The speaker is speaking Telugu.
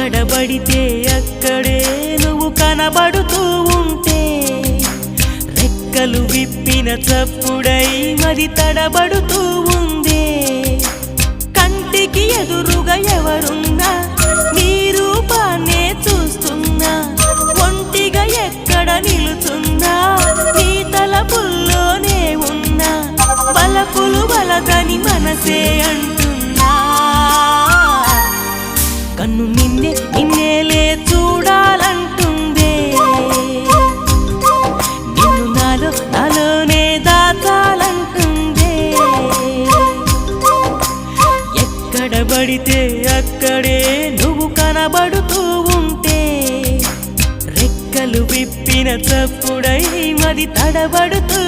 ఎక్కడబడితే అక్కడే నువ్వు కనబడుతూ ఉంటే రెక్కలు విప్పిన చప్పుడై మది తడబడుతూ ఉందే కంటికి ఎదురుగా ఎవరున్నా నీ రూపాన్నే చూస్తున్నా ఒంటిగా ఎక్కడ నిలుచున్నా నీ తలపుల్లోనే ఉన్నా బలపులు బలదని మనసే అంటున్నా కన్ను నిన్నేలే చూడాలంటుందే నిన్ను నాలోనే దాచాలంటుందే ఎక్కడబడితే అక్కడే నువ్వు కనబడుతూ ఉంటే రెక్కలు విప్పిన చప్పుడై మది తడబడుతూ